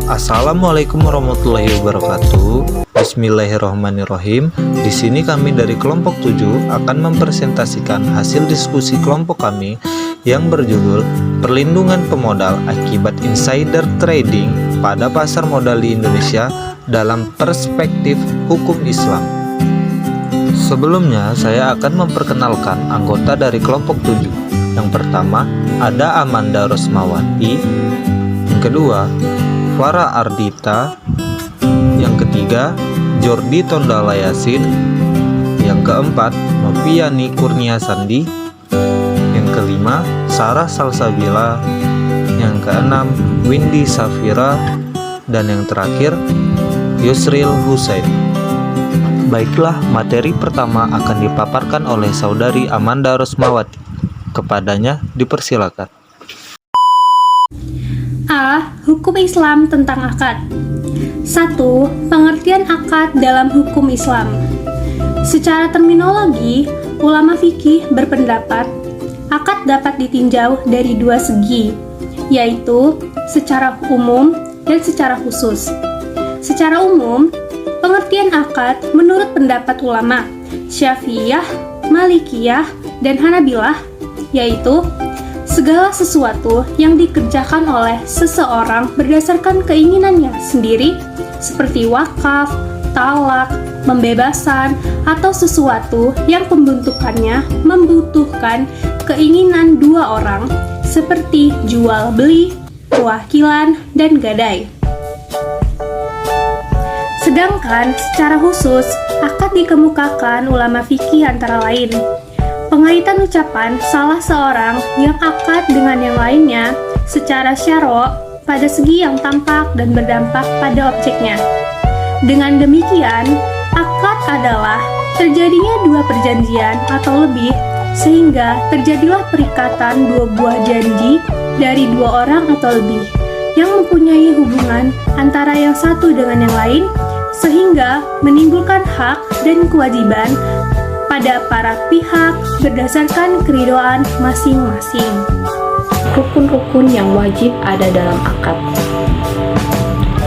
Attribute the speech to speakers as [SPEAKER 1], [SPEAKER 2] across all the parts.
[SPEAKER 1] Assalamualaikum warahmatullahi wabarakatuh. Bismillahirrahmanirrahim. Di sini kami dari kelompok 7 akan mempresentasikan hasil diskusi kelompok kami yang berjudul Perlindungan Pemodal Akibat Insider Trading pada Pasar Modal di Indonesia dalam Perspektif Hukum Islam. Sebelumnya saya akan memperkenalkan anggota dari kelompok 7. Yang pertama ada Amanda Rosmawati, yang kedua Farah Ardita, yang ketiga Jordi Tondala Yasin, yang keempat Noviani Kurnia Sandi, yang kelima Sarah Salsabila, yang keenam Windy Safira, dan yang terakhir Yusril Husain. Baiklah, materi pertama akan dipaparkan oleh saudari Amanda Rosmawati. Kepadanya dipersilakan.
[SPEAKER 2] A. Hukum Islam tentang akad. 1. Pengertian akad dalam hukum Islam. Secara terminologi, ulama fikih berpendapat akad dapat ditinjau dari dua segi, yaitu secara umum dan secara khusus. Secara umum, pengertian akad menurut pendapat ulama Syafi'iyah, Malikiyah, dan Hanabilah, yaitu segala sesuatu yang dikerjakan oleh seseorang berdasarkan keinginannya sendiri, seperti wakaf, talak, pembebasan, atau sesuatu yang pembentukannya membutuhkan keinginan dua orang, seperti jual beli, pewakilan, dan gadai. Sedangkan secara khusus, akad dikemukakan ulama fikih antara lain pengaitan ucapan salah seorang yang akad dengan yang lainnya secara syarok pada segi yang tampak dan berdampak pada objeknya. Dengan demikian, akad adalah terjadinya dua perjanjian atau lebih sehingga terjadilah perikatan dua buah janji dari dua orang atau lebih yang mempunyai hubungan antara yang satu dengan yang lain sehingga menimbulkan hak dan kewajiban pada para pihak berdasarkan keridoan masing-masing.
[SPEAKER 3] Rukun-rukun yang wajib ada dalam akad.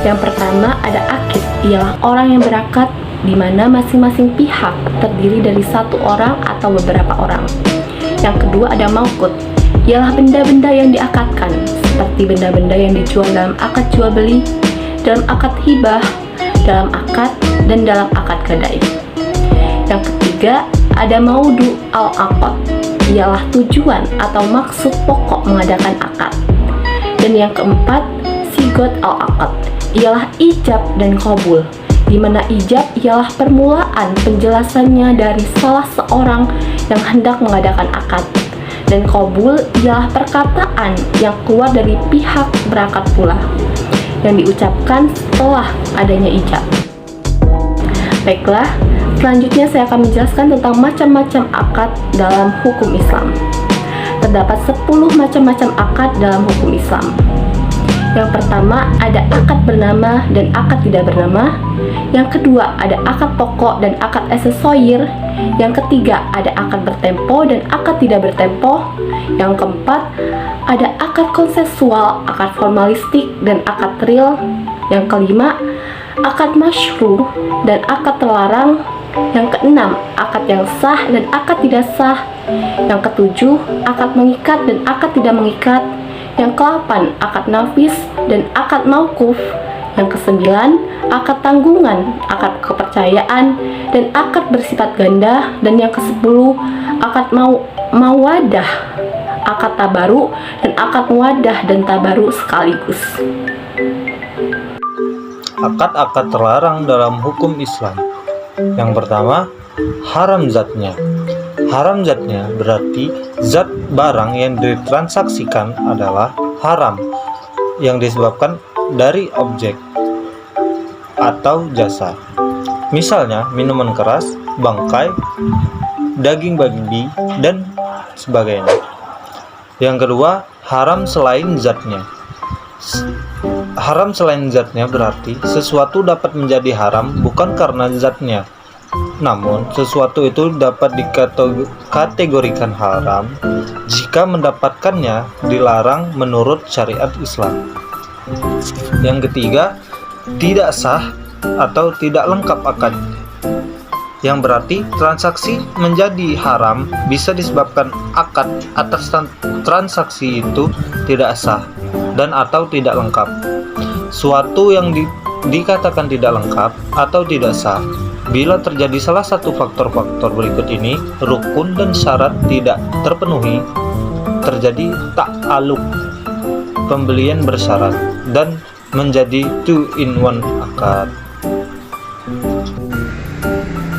[SPEAKER 3] Yang pertama ada akid, ialah orang yang berakad di mana masing-masing pihak terdiri dari satu orang atau beberapa orang. Yang kedua ada mauqut, ialah benda-benda yang diakadkan, seperti benda-benda yang dijual dalam akad jual beli, dalam akad hibah, dalam akad, dan dalam akad gadai. Yang ketiga, ada maudu al-aqad, ialah tujuan atau maksud pokok mengadakan akad. Dan yang keempat, sigot al-aqad, ialah ijab dan qabul, di mana ijab ialah permulaan penjelasannya dari salah seorang yang hendak mengadakan akad, dan qabul ialah perkataan yang keluar dari pihak berakad pula, yang diucapkan setelah adanya ijab. Baiklah, selanjutnya saya akan menjelaskan tentang macam-macam akad dalam hukum Islam. Terdapat 10 macam-macam akad dalam hukum Islam. Yang pertama ada akad bernama dan akad tidak bernama. Yang kedua ada akad pokok dan akad aksesorir. Yang ketiga ada akad bertempo dan akad tidak bertempo. Yang keempat ada akad konsensual, akad formalistik, dan akad real. Yang kelima akad masyru dan akad terlarang. Yang keenam, akad yang sah dan akad tidak sah. Yang ketujuh, akad mengikat dan akad tidak mengikat. Yang kedelapan, akad nafis dan akad mauquf. Yang kesembilan, akad tanggungan, akad kepercayaan, dan akad bersifat ganda. Dan yang kesepuluh, akad mawadah, akad tabaru, dan akad muwadah dan tabaru sekaligus.
[SPEAKER 1] Akad-akad terlarang dalam hukum Islam. Yang pertama, haram zatnya. Haram zatnya berarti zat barang yang ditransaksikan adalah haram yang disebabkan dari objek atau jasa. Misalnya minuman keras, bangkai, daging babi, dan sebagainya. Yang kedua, haram selain zatnya. Haram selain zatnya berarti sesuatu dapat menjadi haram bukan karena zatnya, Namun, sesuatu itu dapat dikategorikan haram jika mendapatkannya dilarang menurut syariat Islam. Yang ketiga, tidak sah atau tidak lengkap akad, yang berarti transaksi menjadi haram bisa disebabkan akad atas transaksi itu tidak sah dan atau tidak lengkap. Suatu yang dikatakan tidak lengkap atau tidak sah bila terjadi salah satu faktor-faktor berikut ini, rukun dan syarat tidak terpenuhi, terjadi ta'alluq, pembelian bersyarat, dan menjadi 2-in-1 akad.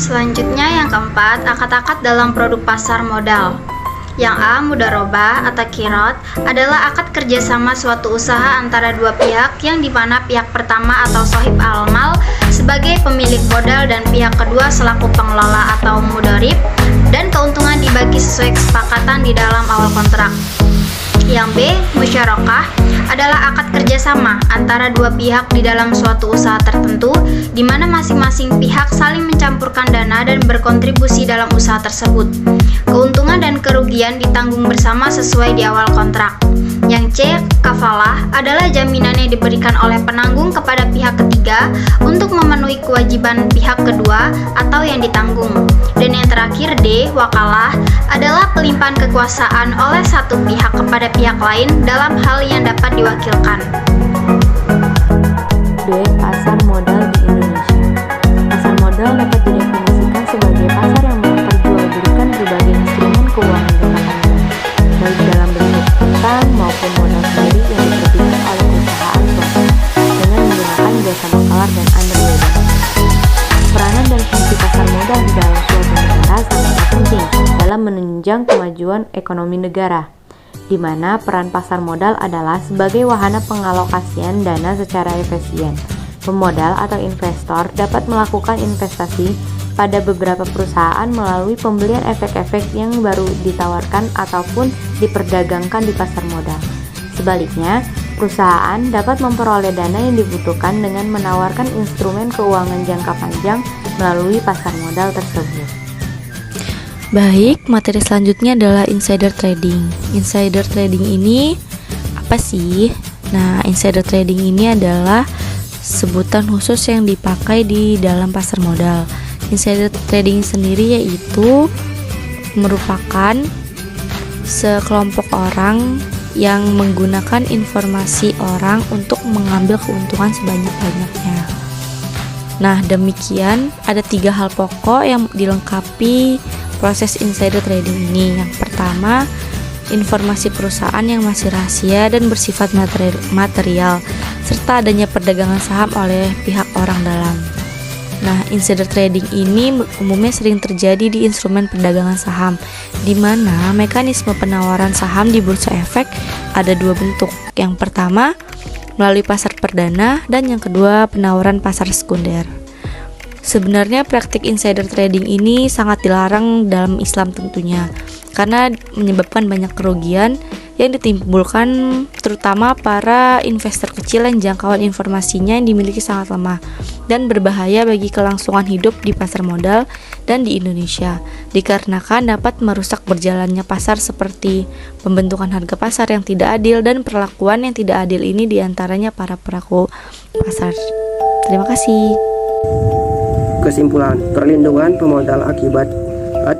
[SPEAKER 4] Selanjutnya yang keempat, akad-akad dalam produk pasar modal. Yang A, mudharabah atau qirat adalah akad kerjasama suatu usaha antara dua pihak yang dimana pihak pertama atau sohib al-mal sebagai pemilik modal dan pihak kedua selaku pengelola atau mudharib, dan keuntungan dibagi sesuai kesepakatan di dalam awal kontrak. Yang B, musyarakah adalah akad kerjasama antara dua pihak di dalam suatu usaha tertentu di mana masing-masing pihak saling mencampurkan dana dan berkontribusi dalam usaha tersebut. Keuntungan dan kerugian ditanggung bersama sesuai di awal kontrak. Yang C, kafalah adalah jaminan yang diberikan oleh penanggung kepada pihak ketiga untuk memenuhi kewajiban pihak kedua atau yang ditanggung. Dan yang terakhir D, wakalah adalah pelimpahan kekuasaan oleh satu pihak kepada pihak lain dalam hal yang dapat diwakilkan.
[SPEAKER 3] D. Pasar modal di Indonesia. Pasar modal dapat didefinisikan sebagai pasar yang memperjualbelikan berbagai instrumen keuangan jangka panjang, baik dalam bentuk utang maupun modal sendiri yang diterbitkan oleh perusahaan swasta dengan menggunakan jasa makalar dan underwriting. Peranan dan fungsi pasar modal di dalam suatu negara sangat penting dalam menunjang kemajuan ekonomi negara, di mana peran pasar modal adalah sebagai wahana pengalokasian dana secara efisien. Pemodal atau investor dapat melakukan investasi pada beberapa perusahaan melalui pembelian efek-efek yang baru ditawarkan ataupun diperdagangkan di pasar modal. Sebaliknya, perusahaan dapat memperoleh dana yang dibutuhkan dengan menawarkan instrumen keuangan jangka panjang melalui pasar modal tersebut.
[SPEAKER 5] Baik, materi selanjutnya adalah insider trading. Insider trading ini apa sih? Nah, insider trading ini adalah sebutan khusus yang dipakai di dalam pasar modal. Insider trading sendiri yaitu merupakan sekelompok orang yang menggunakan informasi orang untuk mengambil keuntungan sebanyak-banyaknya. Nah, demikian ada 3 hal pokok yang dilengkapi proses insider trading ini. Yang pertama, informasi perusahaan yang masih rahasia dan bersifat material, serta adanya perdagangan saham oleh pihak orang dalam. Nah, insider trading ini umumnya sering terjadi di instrumen perdagangan saham, di mana mekanisme penawaran saham di bursa efek ada 2 bentuk. Yang pertama, melalui pasar perdana, dan yang kedua, penawaran pasar sekunder. Sebenarnya praktik insider trading ini sangat dilarang dalam Islam tentunya, karena menyebabkan banyak kerugian yang ditimbulkan terutama para investor kecil yang jangkauan informasinya yang dimiliki sangat lemah dan berbahaya bagi kelangsungan hidup di pasar modal dan di Indonesia, dikarenakan dapat merusak berjalannya pasar seperti pembentukan harga pasar yang tidak adil dan perlakuan yang tidak adil ini diantaranya para pelaku pasar. Terima kasih.
[SPEAKER 6] Kesimpulan, perlindungan pemodal akibat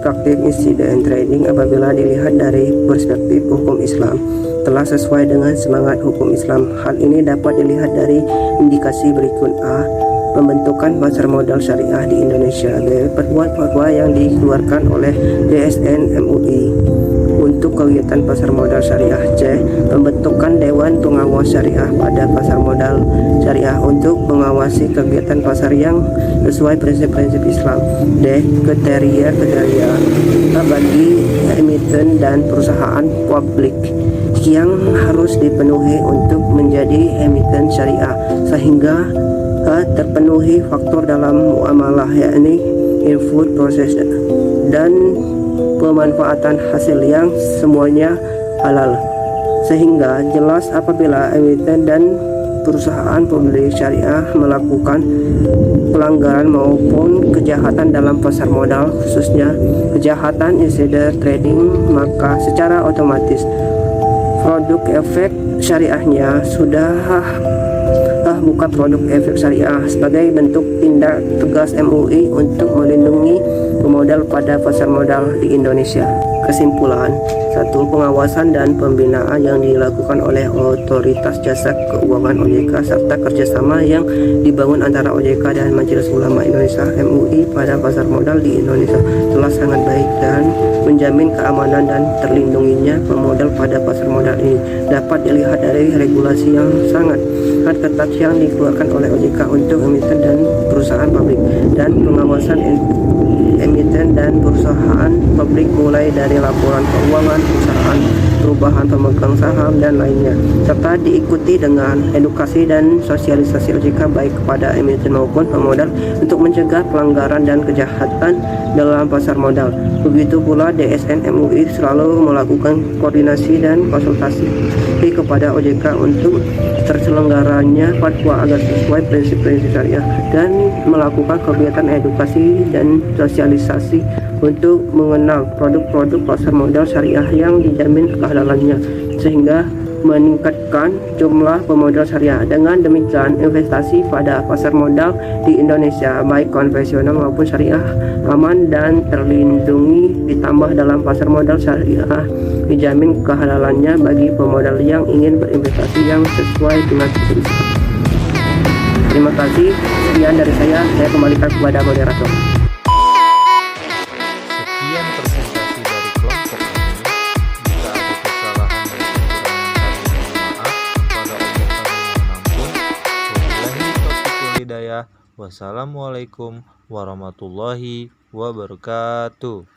[SPEAKER 6] praktik insider trading apabila dilihat dari perspektif hukum Islam telah sesuai dengan semangat hukum Islam. Hal ini dapat dilihat dari indikasi berikut: A. Pembentukan pasar modal syariah di Indonesia. B. Fatwa yang dikeluarkan oleh DSN MUI untuk kegiatan pasar modal syariah. C. Pembentukan Dewan Pengawas Syariah pada pasar modal syariah untuk mengawasi kegiatan pasar yang sesuai prinsip-prinsip Islam. D. Kriteria bagi emiten dan perusahaan publik yang harus dipenuhi untuk menjadi emiten syariah, sehingga terpenuhi faktor dalam muamalah, yakni input, proses, dan pemanfaatan hasil yang semuanya halal, sehingga jelas apabila emiten dan perusahaan publik syariah melakukan pelanggaran maupun kejahatan dalam pasar modal, khususnya kejahatan insider trading, maka secara otomatis produk efek syariahnya sudah bukan produk efek syariah sebagai bentuk tindak tegas MUI untuk melindungi pemodal pada pasar modal di Indonesia. Kesimpulan, 1. Pengawasan dan pembinaan yang dilakukan oleh Otoritas Jasa Keuangan OJK serta kerjasama yang dibangun antara OJK dan Majelis Ulama Indonesia MUI pada pasar modal di Indonesia telah sangat baik dan menjamin keamanan dan terlindunginya pemodal pada pasar modal ini. Dapat dilihat dari regulasi yang sangat ketat yang dikeluarkan oleh OJK untuk emiten dan perusahaan publik, dan pengawasan emiten dan perusahaan publik mulai dari laporan keuangan, perusahaan, perubahan pemegang saham, dan lainnya, serta diikuti dengan edukasi dan sosialisasi OJK baik kepada emiten maupun pemodal untuk mencegah pelanggaran dan kejahatan dalam pasar modal. Begitu pula DSN MUI selalu melakukan koordinasi dan konsultasi kepada OJK untuk terselenggaranya fatwa agar sesuai prinsip-prinsip syariah, dan melakukan kegiatan edukasi dan sosialisasi untuk mengenal produk-produk pasar modal syariah yang dijamin kehalalannya, sehingga meningkatkan jumlah pemodal syariah. Dengan demikian, investasi pada pasar modal di Indonesia baik konvensional maupun syariah aman dan terlindungi. Ditambah dalam pasar modal syariah dijamin kehalalannya bagi pemodal yang ingin berinvestasi yang sesuai dengan visi. Terima kasih. Sekian dari saya kembalikan kepada moderator.
[SPEAKER 1] Sekian presentasi dari kelompok ini. Jika ada kesalahan dan kekurangan kami mohon maaf. Pada Allah kami mohon ampun. Wabillahi taufiq wal hidayah. Wassalamualaikum warahmatullahi wabarakatuh.